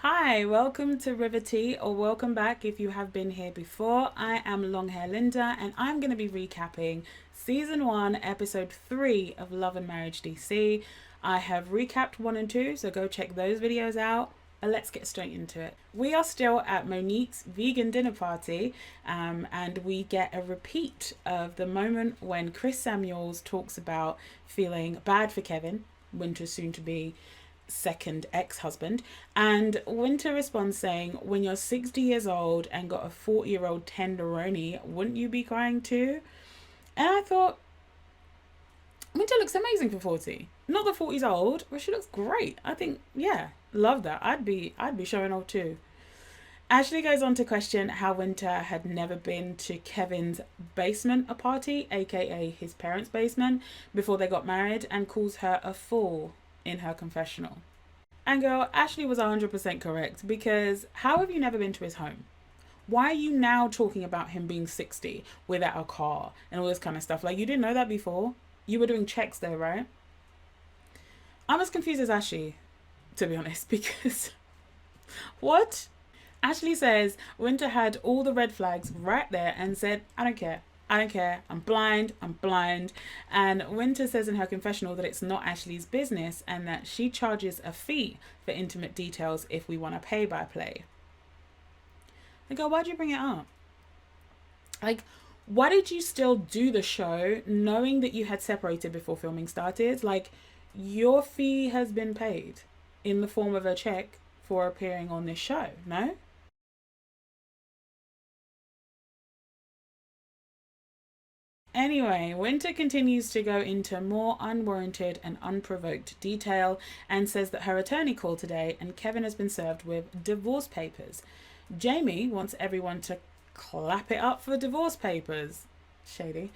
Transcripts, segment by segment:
Hi, welcome to River Tea, or welcome back if you have been here before. I am Longhair Linda, and I'm going to be recapping Season 1, Episode 3 of Love and Marriage DC. I have recapped 1 and 2, so go check those videos out. But let's get straight into it. We are still at Monique's vegan dinner party, and we get a repeat of the moment when Chris Samuels talks about feeling bad for Kevin, Winter's soon to be second ex-husband, and Winter responds saying, when you're 60 years old and got a 40-year-old tenderoni, wouldn't you be crying too? And I thought, Winter looks amazing for 40. Not that 40's old, but she looks great. I think, yeah, love that. I'd be showing off too. Ashley goes on to question how Winter had never been to Kevin's basement a party, aka his parents' basement, before they got married, and calls her a fool in her confessional. And girl, Ashley was 100% correct, because how have you never been to his home? Why are you now talking about him being 60 without a car and all this kind of stuff? Like, you didn't know that before? You were doing checks though, right? I'm as confused as Ashley, to be honest, because what? Ashley says Winter had all the red flags right there and said, I don't care. I don't care. I'm blind. I'm blind. And Winter says in her confessional that it's not Ashley's business and that she charges a fee for intimate details if we want to pay by play. I go, why'd you bring it up? Like, why did you still do the show knowing that you had separated before filming started? Like, your fee has been paid in the form of a check for appearing on this show, no? Anyway, Winter continues to go into more unwarranted and unprovoked detail and says that her attorney called today and Kevin has been served with divorce papers. Jamie wants everyone to clap it up for divorce papers. Shady.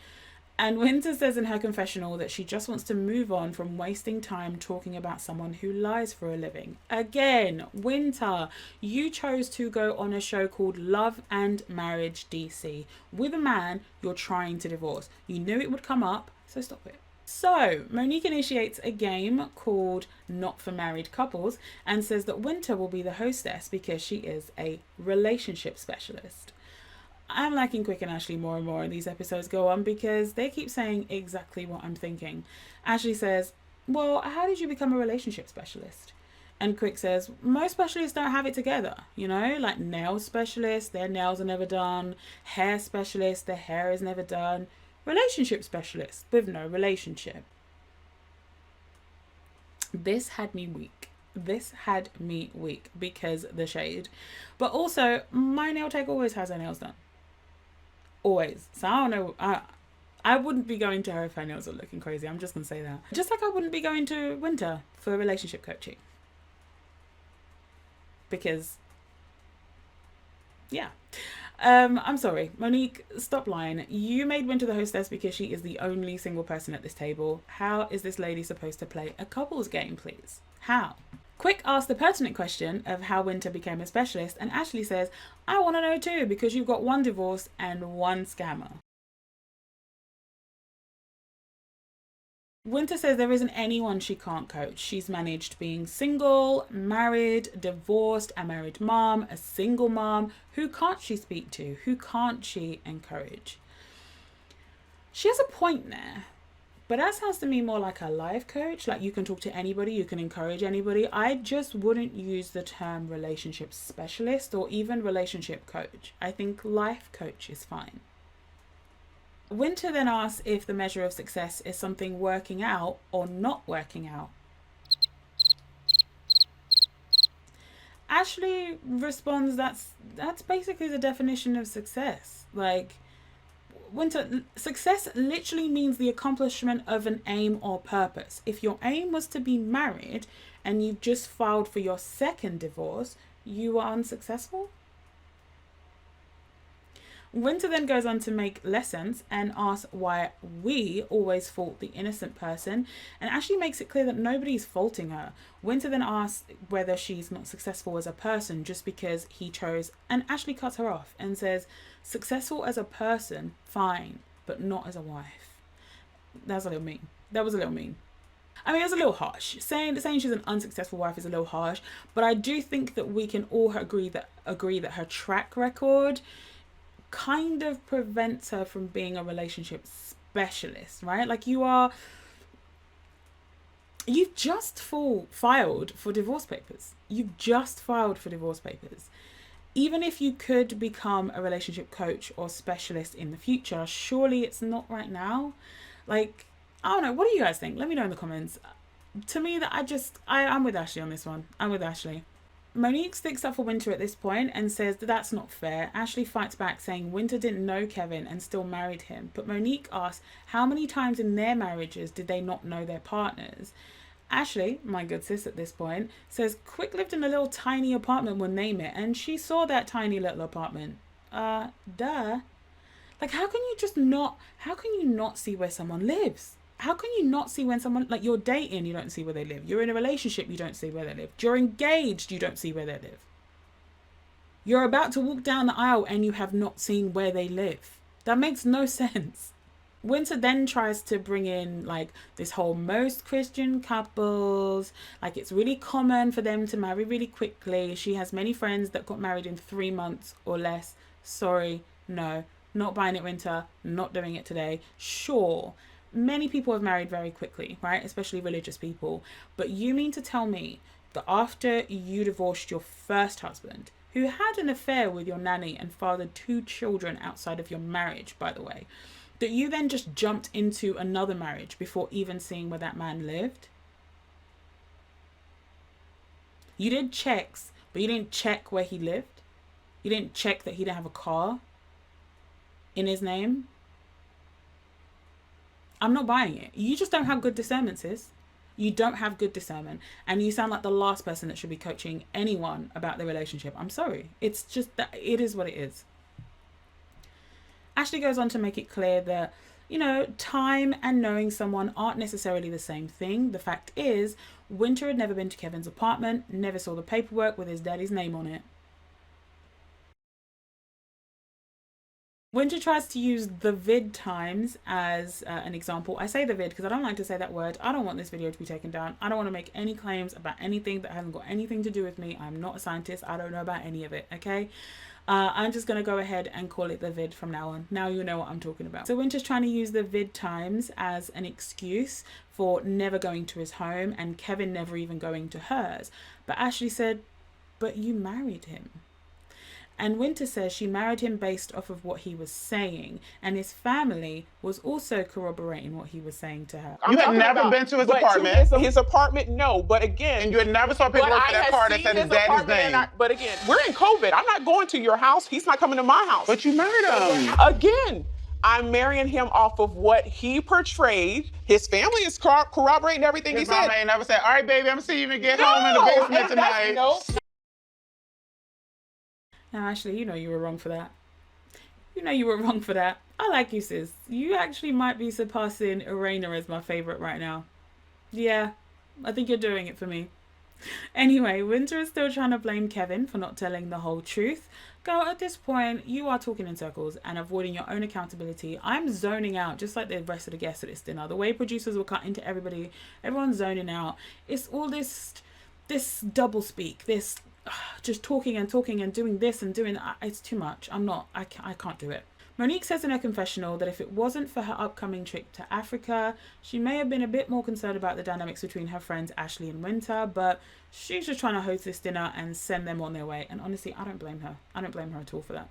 And Winter says in her confessional that she just wants to move on from wasting time talking about someone who lies for a living. Again, Winter, you chose to go on a show called Love and Marriage DC with a man you're trying to divorce. You knew it would come up, so stop it. So, Monique initiates a game called Not for Married Couples and says that Winter will be the hostess because she is a relationship specialist. I'm liking Quick and Ashley more and more as these episodes go on because they keep saying exactly what I'm thinking. Ashley says, well, how did you become a relationship specialist? And Quick says, most specialists don't have it together, you know, like nail specialists, their nails are never done, hair specialists, their hair is never done, relationship specialists with no relationship. This had me weak. This had me weak because the shade. But also, my nail tech always has her nails done. Always. So I don't know. I wouldn't be going to her if her nails were looking crazy. I'm just going to say that. Just like I wouldn't be going to Winter for relationship coaching. Because, yeah. I'm sorry. Monique, stop lying. You made Winter the hostess because she is the only single person at this table. How is this lady supposed to play a couples game, please? How? Quick asks the pertinent question of how Winter became a specialist, and Ashley says, I want to know too, because you've got one divorce and one scammer. Winter says there isn't anyone she can't coach. She's managed being single, married, divorced, a married mom, a single mom. Who can't she speak to? Who can't she encourage? She has a point there. But that sounds to me more like a life coach. Like, you can talk to anybody, you can encourage anybody. I just wouldn't use the term relationship specialist or even relationship coach. I think life coach is fine. Winter then asks if the measure of success is something working out or not working out. Ashley responds that's basically the definition of success. Like, Winter, success literally means the accomplishment of an aim or purpose. If your aim was to be married and you've just filed for your second divorce, you are unsuccessful. Winter then goes on to make lessons and asks why we always fault the innocent person, and Ashley makes it clear that nobody's faulting her. Winter then asks whether she's not successful as a person just because he chose, and Ashley cuts her off and says, successful as a person, fine, but not as a wife. That was a little mean. I mean, it's a little harsh. Saying she's an unsuccessful wife is a little harsh, but I do think that we can all agree that her track record kind of prevents her from being a relationship specialist, right? Like you've just filed for divorce papers. You've just filed for divorce papers. Even if you could become a relationship coach or specialist in the future, surely it's not right now. Like, I don't know. What do you guys think? Let me know in the comments. To me, that I'm with Ashley on this one. I'm with Ashley. Monique sticks up for Winter at this point and says that that's not fair. Ashley fights back saying Winter didn't know Kevin and still married him. But Monique asks how many times in their marriages did they not know their partners? Ashley, my good sis at this point, says Quick lived in a little tiny apartment when they met and she saw that tiny little apartment. Duh. Like, how can you not see where someone lives? How can you not see when someone, like, you're dating, you don't see where they live. You're in a relationship, you don't see where they live. You're engaged, you don't see where they live. You're about to walk down the aisle and you have not seen where they live. That makes no sense. Winter then tries to bring in, like, this whole most Christian couples, like, it's really common for them to marry really quickly. She has many friends that got married in 3 months or less. Sorry, no, not buying it, Winter, not doing it today. Sure, many people have married very quickly, right? Especially religious people. But you mean to tell me that after you divorced your first husband, who had an affair with your nanny and fathered 2 children outside of your marriage, by the way, that you then just jumped into another marriage before even seeing where that man lived? You did checks, but you didn't check where he lived. You didn't check that he didn't have a car in his name. I'm not buying it. You just don't have good discernment, sis. You don't have good discernment. And you sound like the last person that should be coaching anyone about their relationship. I'm sorry. It's just that it is what it is. Ashley goes on to make it clear that, you know, time and knowing someone aren't necessarily the same thing. The fact is, Winter had never been to Kevin's apartment, never saw the paperwork with his daddy's name on it. Winter tries to use the vid times as an example. I say the vid because I don't like to say that word. I don't want this video to be taken down. I don't want to make any claims about anything that hasn't got anything to do with me. I'm not a scientist. I don't know about any of it, okay? I'm just going to go ahead and call it the vid from now on. Now you know what I'm talking about. So Winter's trying to use the vid times as an excuse for never going to his home and Kevin never even going to hers. But Ashley said, but you married him. And Winter says she married him based off of what he was saying, and his family was also corroborating what he was saying to her. You had never been to his apartment? His apartment, no. But again... And you had never saw paperwork for that car that said his daddy's name? But again, we're in COVID. I'm not going to your house. He's not coming to my house. But you married him. Again, I'm marrying him off of what he portrayed. His family is corroborating everything he said. His mama ain't never said, all right, baby, I'm seeing you when you get home in the basement tonight. No. Now, Ashley, you know you were wrong for that. You know you were wrong for that. I like you, sis. You actually might be surpassing Irena as my favorite right now. Yeah, I think you're doing it for me. Anyway, Winter is still trying to blame Kevin for not telling the whole truth. Girl, at this point, you are talking in circles and avoiding your own accountability. I'm zoning out, just like the rest of the guests at this dinner. The way producers will cut into everybody, everyone's zoning out. It's all this double speak, this just talking and doing this and doing that. It's too much. I can't do it. Monique says in her confessional that if it wasn't for her upcoming trip to Africa, she may have been a bit more concerned about the dynamics between her friends Ashley and Winter, but she's just trying to host this dinner and send them on their way. And honestly, I don't blame her. I don't blame her at all for that.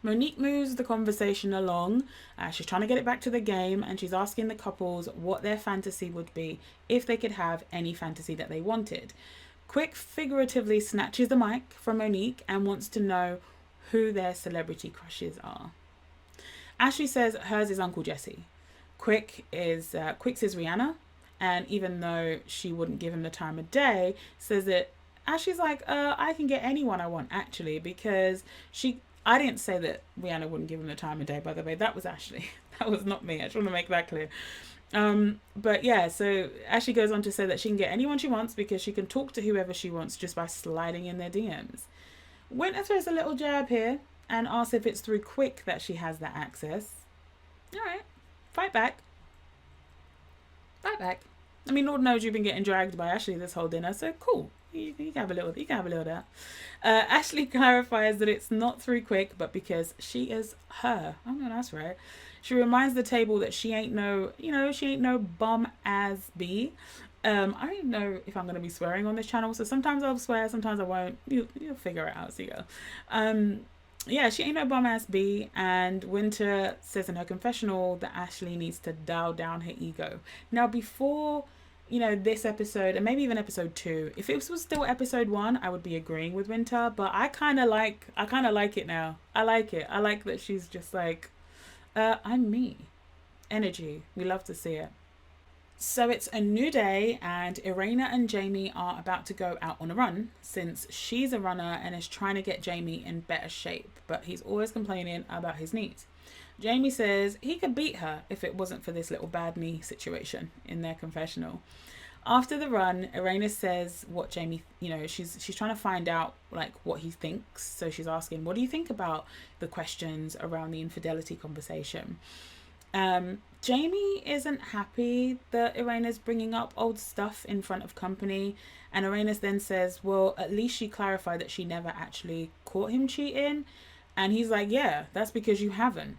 Monique moves the conversation along. She's trying to get it back to the game, and she's asking the couples what their fantasy would be if they could have any fantasy that they wanted. Quick figuratively snatches the mic from Monique and wants to know who their celebrity crushes are. Ashley says hers is Uncle Jesse. Quick says Rihanna, and even though she wouldn't give him the time of day, says that Ashley's like, I can get anyone I want actually, because I didn't say that Rihanna wouldn't give him the time of day, by the way. That was Ashley. That was not me. I just want to make that clear. But yeah, so Ashley goes on to say that she can get anyone she wants because she can talk to whoever she wants just by sliding in their DMs. Winter throws a little jab here and asks if it's through Quick that she has that access. All right, fight back. Fight back. I mean, Lord knows you've been getting dragged by Ashley this whole dinner, so cool. You can have a little of that. Ashley clarifies that it's not through Quick, but because she is her. Oh no, that's right. She reminds the table that she ain't no bum ass B. I don't even know if I'm going to be swearing on this channel, so sometimes I'll swear, sometimes I won't. You'll figure it out as you go. Yeah, she ain't no bum ass B, and Winter says in her confessional that Ashley needs to dial down her ego. Now, before this episode, and maybe even episode 2, if it was still episode 1, I would be agreeing with Winter, but I kind of like it now. I like it. I like that she's just like, I'm me. Energy. We love to see it. So it's a new day, and Irena and Jamie are about to go out on a run, since she's a runner and is trying to get Jamie in better shape, but he's always complaining about his knees. Jamie says he could beat her if it wasn't for this little bad knee situation in their confessional. After the run, Irena says what Jamie, she's trying to find out like what he thinks. So she's asking, what do you think about the questions around the infidelity conversation? Jamie isn't happy that Irena's bringing up old stuff in front of company, and Irena then says, well, at least she clarified that she never actually caught him cheating. And he's like, yeah, that's because you haven't.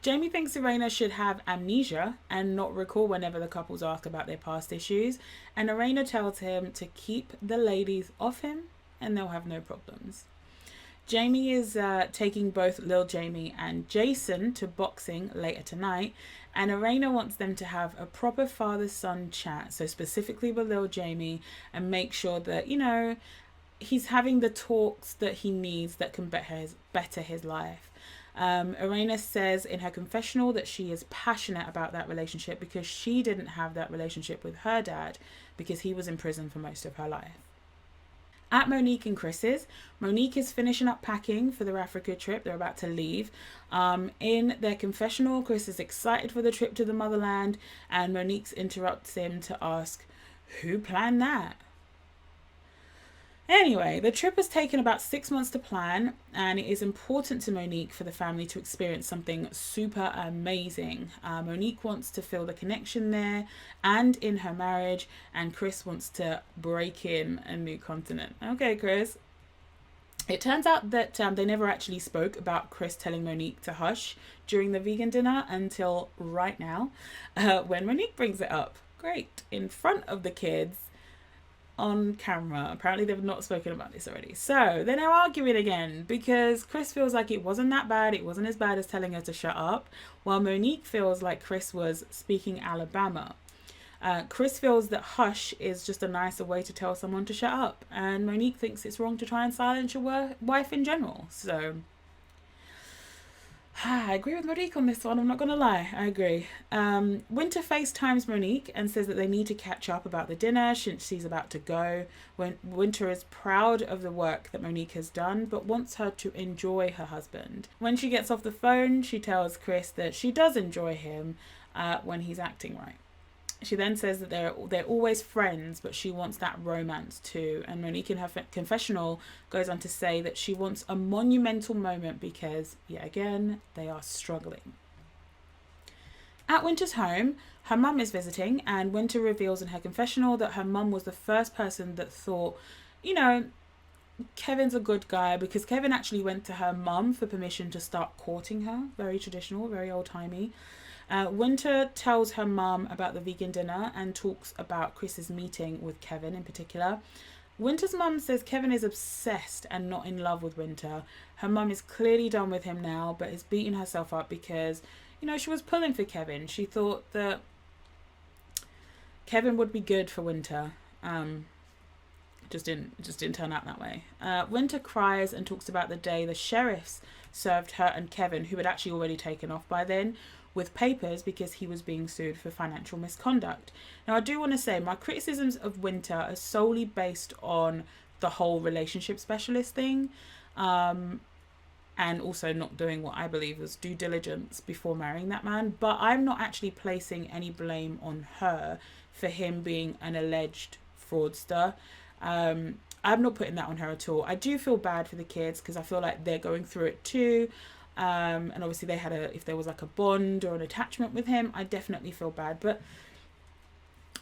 Jamie thinks Irena should have amnesia and not recall whenever the couples ask about their past issues, and Irena tells him to keep the ladies off him and they'll have no problems. Jamie is taking both Lil Jamie and Jason to boxing later tonight, and Irena wants them to have a proper father-son chat, so specifically with Lil Jamie, and make sure that, he's having the talks that he needs that can better his life. Irena says in her confessional that she is passionate about that relationship because she didn't have that relationship with her dad because he was in prison for most of her life. At Monique and Chris's, Monique is finishing up packing for their Africa trip. They're about to leave. In their confessional, Chris is excited for the trip to the motherland, and Monique interrupts him to ask, who planned that? Anyway, the trip has taken about 6 months to plan, and it is important to Monique for the family to experience something super amazing. Monique wants to feel the connection there and in her marriage, and Chris wants to break in a new continent. Okay, Chris. It turns out that they never actually spoke about Chris telling Monique to hush during the vegan dinner until right now, when Monique brings it up. Great. In front of the kids. On camera. Apparently they've not spoken about this already. So they're now arguing again because Chris feels like it wasn't that bad. It wasn't as bad as telling her to shut up, while Monique feels like Chris was speaking Alabama. Chris feels that hush is just a nicer way to tell someone to shut up, and Monique thinks it's wrong to try and silence your wife in general. So I agree with Monique on this one, I'm not going to lie, I agree. Winter FaceTimes Monique and says that they need to catch up about the dinner since she's about to go. Winter is proud of the work that Monique has done, but wants her to enjoy her husband. When she gets off the phone, she tells Chris that she does enjoy him when he's acting right. She then says that they're always friends, but she wants that romance too. And Monique in her confessional goes on to say that she wants a monumental moment because, yet again, they are struggling. At Winter's home, her mum is visiting, and Winter reveals in her confessional that her mum was the first person that thought, Kevin's a good guy, because Kevin actually went to her mum for permission to start courting her. Very traditional, very old-timey. Winter tells her mum about the vegan dinner and talks about Chris's meeting with Kevin in particular. Winter's mum says Kevin is obsessed and not in love with Winter. Her mum is clearly done with him now, but is beating herself up because, she was pulling for Kevin. She thought that Kevin would be good for Winter. Just didn't turn out that way. Winter cries and talks about the day the sheriffs served her and Kevin, who had actually already taken off by then, with papers because he was being sued for financial misconduct. Now, I do want to say my criticisms of Winter are solely based on the whole relationship specialist thing, and also not doing what I believe was due diligence before marrying that man. But I'm not actually placing any blame on her for him being an alleged fraudster. I'm not putting that on her at all. I do feel bad for the kids because I feel like they're going through it too. And obviously they had if there was like a bond or an attachment with him, I definitely feel bad. But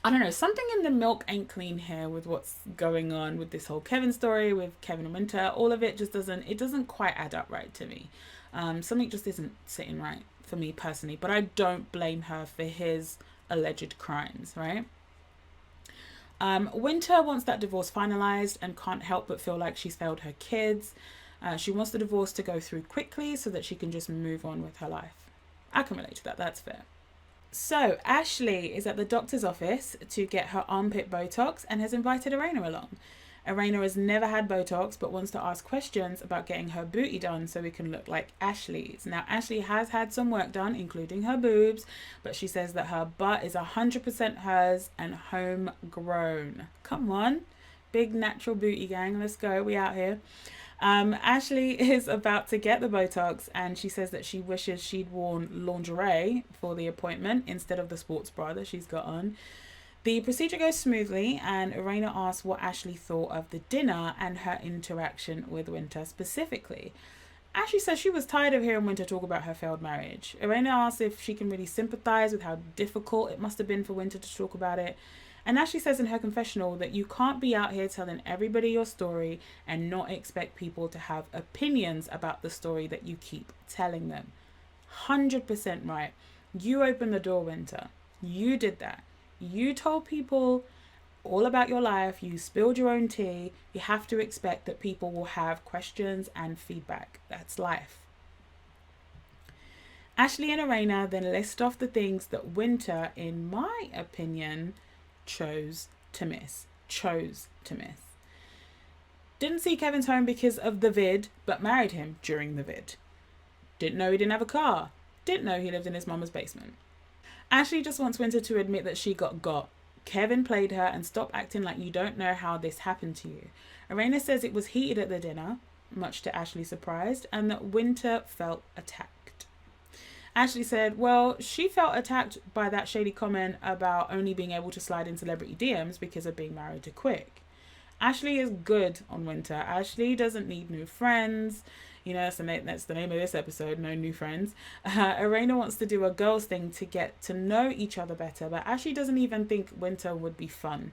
I don't know, something in the milk ain't clean here with what's going on with this whole Kevin story, with Kevin and Winter. All of it just doesn't quite add up right to me. Something just isn't sitting right for me personally, but I don't blame her for his alleged crimes, right? Winter wants that divorce finalized and can't help but feel like she's failed her kids. She wants the divorce to go through quickly so that she can just move on with her life. I can relate to that, that's fair. So Ashley is at the doctor's office to get her armpit Botox and has invited Irena along. Irena has never had Botox but wants to ask questions about getting her booty done so we can look like Ashley's. Now Ashley has had some work done, including her boobs, but she says that her butt is 100% hers and homegrown. Come on, big natural booty gang, let's go, we out here. Ashley is about to get the Botox and she says that she wishes she'd worn lingerie for the appointment instead of the sports bra that she's got on. The procedure goes smoothly and Irena asks what Ashley thought of the dinner and her interaction with Winter specifically. Ashley says she was tired of hearing Winter talk about her failed marriage. Irena asks if she can really sympathize with how difficult it must have been for Winter to talk about it. And Ashley says in her confessional that you can't be out here telling everybody your story and not expect people to have opinions about the story that you keep telling them. 100% right. You opened the door, Winter. You did that. You told people all about your life. You spilled your own tea. You have to expect that people will have questions and feedback. That's life. Ashley and Irena then list off the things that Winter, in my opinion, chose to miss. Didn't see Kevin's home because of the vid, but married him during the vid. Didn't know he didn't have a car. Didn't know he lived in his mama's basement. Ashley just wants Winter to admit that she got. Kevin played her and stop acting like you don't know how this happened to you. Irena says it was heated at the dinner, much to Ashley's surprise, and that Winter felt attacked. Ashley said, well, she felt attacked by that shady comment about only being able to slide in celebrity DMs because of being married to Quick. Ashley is good on Winter. Ashley doesn't need new friends. You know, that's the name of this episode, no new friends. Irena wants to do a girls thing to get to know each other better, but Ashley doesn't even think Winter would be fun.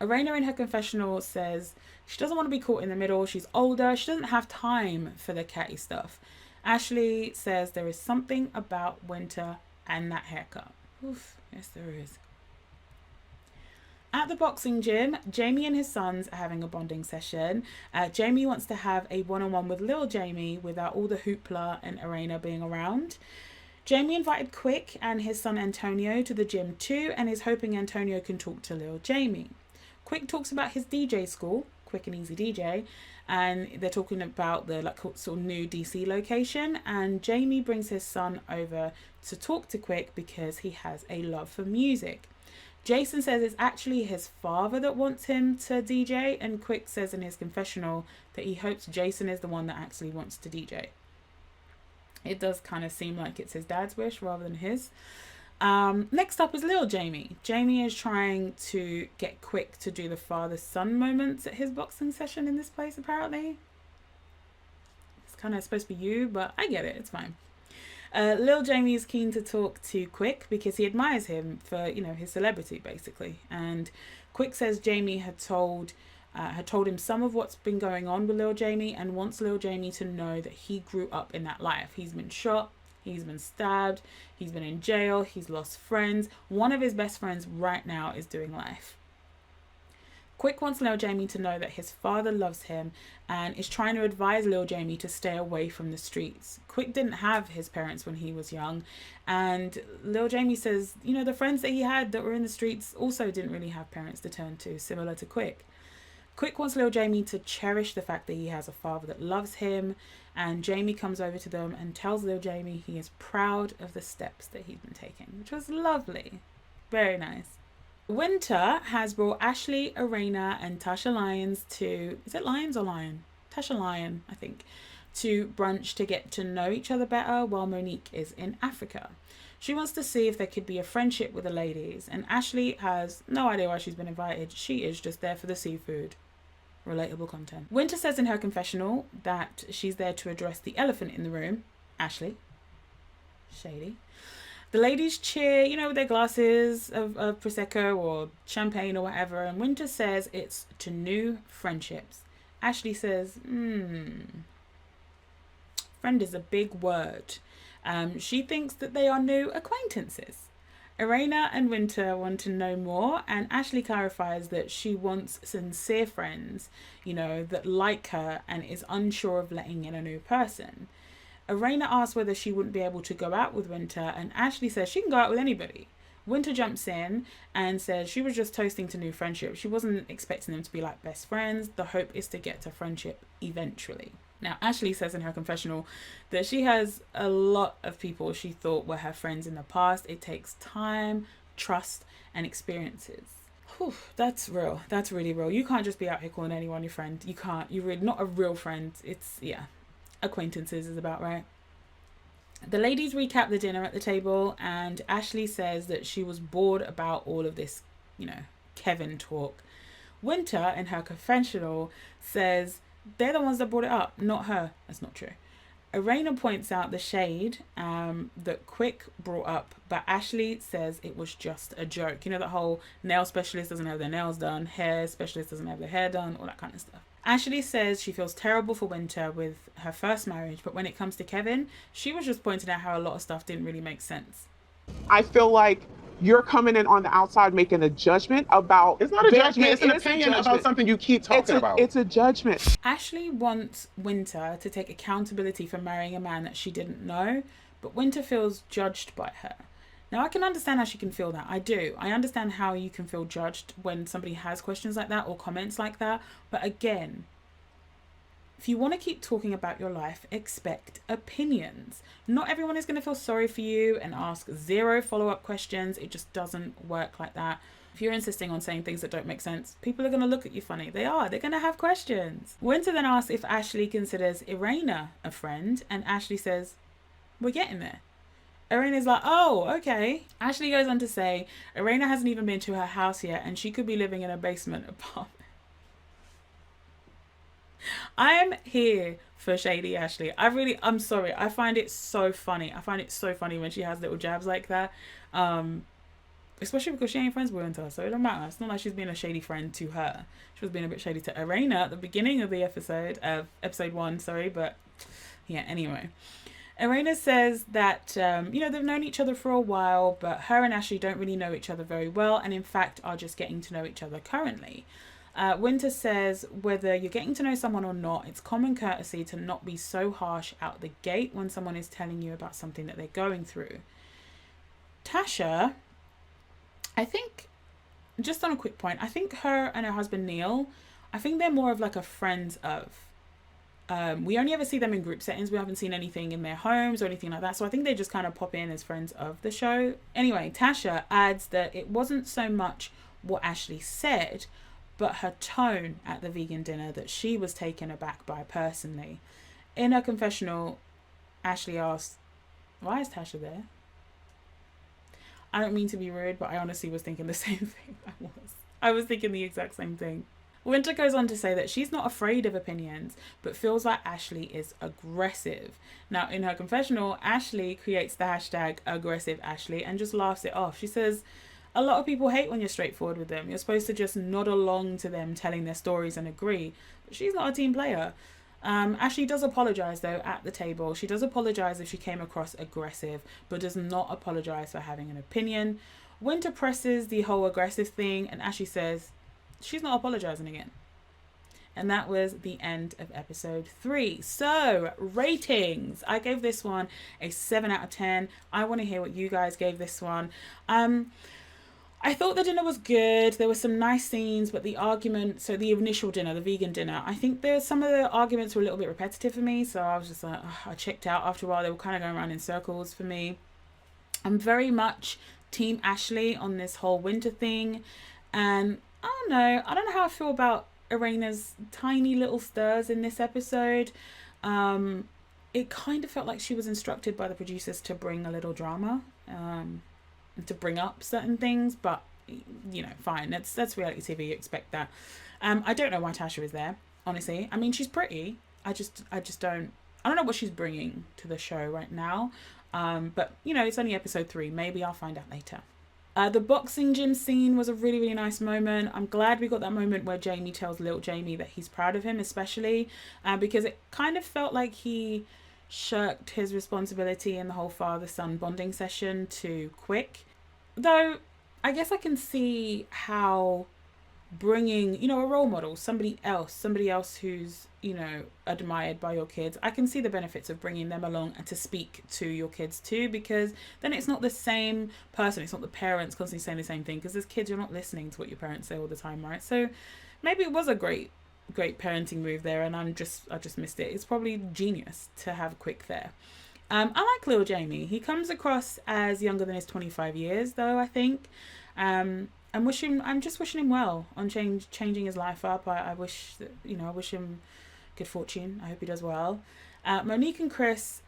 Irena in her confessional says she doesn't want to be caught in the middle. She's older. She doesn't have time for the catty stuff. Ashley says there is something about Winter and that haircut. Oof, yes there is. At the boxing gym, Jamie and his sons are having a bonding session. Jamie wants to have a one-on-one with Lil Jamie without all the hoopla and Irena being around. Jamie invited Quick and his son Antonio to the gym too and is hoping Antonio can talk to Lil Jamie. Quick talks about his DJ school, Quick and Easy DJ, and they're talking about the sort of new DC location, and Jamie brings his son over to talk to Quick because he has a love for music. Jason says it's actually his father that wants him to DJ, and Quick says in his confessional that he hopes Jason is the one that actually wants to DJ. It does kind of seem like it's his dad's wish rather than his. Next up is Lil Jamie. Jamie is trying to get Quick to do the father-son moments at his boxing session in this place, apparently. It's kind of supposed to be you, but I get it, it's fine. Lil Jamie is keen to talk to Quick because he admires him for, his celebrity, basically. And Quick says Jamie had told him some of what's been going on with Lil Jamie and wants Lil Jamie to know that he grew up in that life. He's been shot, he's been stabbed, he's been in jail, he's lost friends. One of his best friends right now is doing life. Quick wants Lil Jamie to know that his father loves him and is trying to advise Lil Jamie to stay away from the streets. Quick didn't have his parents when he was young, and Lil Jamie says, the friends that he had that were in the streets also didn't really have parents to turn to, similar to Quick. Quick wants Lil Jamie to cherish the fact that he has a father that loves him, and Jamie comes over to them and tells Lil Jamie he is proud of the steps that he's been taking, which was lovely. Very nice. Winter has brought Ashley, Irena, and Tasha Lyons to... Is it Lyons or Lion? Tasha Lyon, I think. To brunch to get to know each other better while Monique is in Africa. She wants to see if there could be a friendship with the ladies, and Ashley has no idea why she's been invited. She is just there for the seafood. Relatable content. Winter says in her confessional that she's there to address the elephant in the room, Ashley. Shady. The ladies cheer, with their glasses of Prosecco or champagne or whatever, and Winter says it's to new friendships. Ashley says, friend is a big word. She thinks that they are new acquaintances. Irena and Winter want to know more, and Ashley clarifies that she wants sincere friends, that like her and is unsure of letting in a new person. Irena asks whether she wouldn't be able to go out with Winter, and Ashley says she can go out with anybody. Winter jumps in and says she was just toasting to new friendships. She wasn't expecting them to be like best friends. The hope is to get to friendship eventually. Now, Ashley says in her confessional that she has a lot of people she thought were her friends in the past. It takes time, trust, and experiences. Whew, that's real. That's really real. You can't just be out here calling anyone your friend. You can't. You're really not a real friend. It's, acquaintances is about right. The ladies recap the dinner at the table, and Ashley says that she was bored about all of this, Kevin talk. Winter, in her confessional, says they're the ones that brought it up, not her. That's not true. Irena points out the shade that Quick brought up, but Ashley says it was just a joke. That whole nail specialist doesn't have their nails done, hair specialist doesn't have their hair done, all that kind of stuff. Ashley says she feels terrible for Winter with her first marriage, but when it comes to Kevin, she was just pointing out how a lot of stuff didn't really make sense. I feel like you're coming in on the outside making a judgment about... It's not a judgment, it's an opinion about something you keep talking about. It's a judgment. Ashley wants Winter to take accountability for marrying a man that she didn't know, but Winter feels judged by her. Now, I can understand how she can feel that. I do. I understand how you can feel judged when somebody has questions like that or comments like that. But again, if you want to keep talking about your life, expect opinions. Not everyone is going to feel sorry for you and ask 0 follow-up questions. It just doesn't work like that. If you're insisting on saying things that don't make sense, people are going to look at you funny. They are. They're going to have questions. Winter then asks if Ashley considers Irena a friend, and Ashley says, we're getting there. Irena's like, oh, okay. Ashley goes on to say, Irena hasn't even been to her house yet, and she could be living in a basement apartment. I'm here for shady Ashley. I'm sorry. I find it so funny. I find it so funny when she has little jabs like that. Especially because she ain't friends with Winter, so it don't matter. It's not like she's being a shady friend to her. She was being a bit shady to Irena at the beginning of the episode, episode 1, but yeah, anyway. Irena says that, they've known each other for a while, but her and Ashley don't really know each other very well, and in fact are just getting to know each other currently. Winter says whether you're getting to know someone or not, it's common courtesy to not be so harsh out the gate when someone is telling you about something that they're going through. Tasha, I think, just on a quick point, I think her and her husband Neil, I think they're more of like a friends of. We only ever see them in group settings. We haven't seen anything in their homes or anything like that. So I think they just kind of pop in as friends of the show. Anyway, Tasha adds that it wasn't so much what Ashley said, but her tone at the vegan dinner that she was taken aback by personally. In her confessional, Ashley asks, why is Tasha there? I don't mean to be rude, but I honestly was thinking the same thing. I was thinking the exact same thing. Winter goes on to say that she's not afraid of opinions, but feels like Ashley is aggressive. Now, in her confessional, Ashley creates the hashtag aggressive Ashley and just laughs it off. She says, a lot of people hate when you're straightforward with them. You're supposed to just nod along to them telling their stories and agree. But she's not a team player. Ashley does apologise though at the table. She does apologise if she came across aggressive, but does not apologise for having an opinion. Winter presses the whole aggressive thing, and Ashley says she's not apologising again. And that was the end of episode 3. So, ratings. I gave this one a 7 out of 10. I want to hear what you guys gave this one. I thought the dinner was good. There were some nice scenes, but the initial dinner, the vegan dinner, I think some of the arguments were a little bit repetitive for me. So I was just like, I checked out after a while. They were kind of going around in circles for me. I'm very much team Ashley on this whole winter thing. And I don't know how I feel about Irena's tiny little stirs in this episode. It kind of felt like she was instructed by the producers to bring a little drama, and to bring up certain things, but you know, fine. That's reality TV. You expect that. I don't know why Tasha is there, honestly. I mean, she's pretty. I just don't. I don't know what she's bringing to the show right now. But you know, it's only episode 3. Maybe I'll find out later. The boxing gym scene was a really, really nice moment. I'm glad we got that moment where Jamie tells little Jamie that he's proud of him, especially because it kind of felt like he shirked his responsibility in the whole father-son bonding session too quick. Though, I guess I can see how bringing, you know, a role model, somebody else who's, you know, admired by your kids, I can see the benefits of bringing them along and to speak to your kids too, because then it's not the same person, it's not the parents constantly saying the same thing, because as kids you're not listening to what your parents say all the time, right? So maybe it was a great parenting move there, and I just missed it. It's probably genius to have Quick there. I like little Jamie. He comes across as younger than his 25 years though, I think. I'm just wishing him well on changing his life up. I wish that, you know, I wish him good fortune. I hope he does well. Monique and Chris,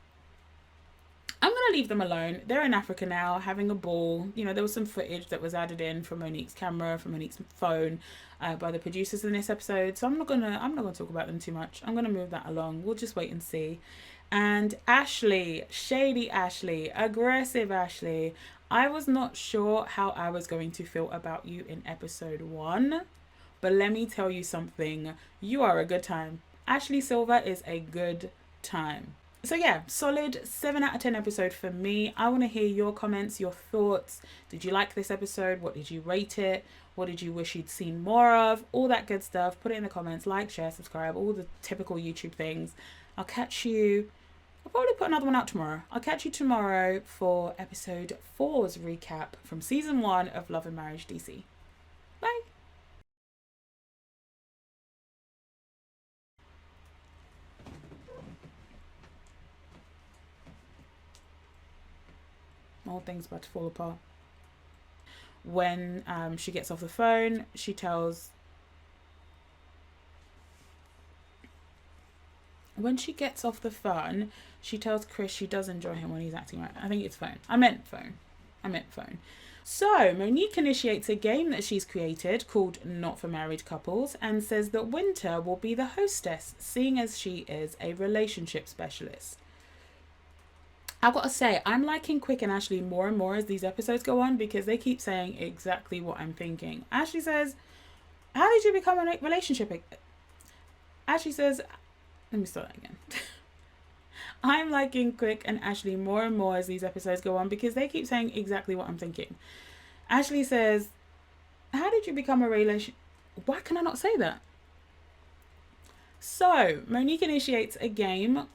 I'm going to leave them alone. They're in Africa now, having a ball. You know, there was some footage that was added in from Monique's camera, from Monique's phone, by the producers in this episode. So I'm not gonna talk about them too much. I'm gonna move that along. We'll just wait and see. And Ashley, shady Ashley, aggressive Ashley. I was not sure how I was going to feel about you in episode 1, but let me tell you something. You are a good time. Ashley Silver is a good time. So yeah, solid 7 out of 10 episode for me. I want to hear your comments, your thoughts. Did you like this episode? What did you rate it? What did you wish you'd seen more of? All that good stuff. Put it in the comments. Like, share, subscribe, all the typical YouTube things. I'll probably put another one out tomorrow. I'll catch you tomorrow for episode 4's recap from season 1 of Love and Marriage DC. Bye. All things about to fall apart. When she gets off the phone, she tells Chris she does enjoy him when he's acting right. I think it's phone. I meant phone. So Monique initiates a game that she's created called Not for Married Couples and says that Winter will be the hostess, seeing as she is a relationship specialist. I've got to say, I'm liking Quick and Ashley more and more as these episodes go on, because they keep saying exactly what I'm thinking. Ashley says, how did you become a relationship? Ashley says, let me start that again. I'm liking Quick and Ashley more and more as these episodes go on, because they keep saying exactly what I'm thinking. Ashley says, how did you become a relation? Why can I not say that? So Monique initiates a game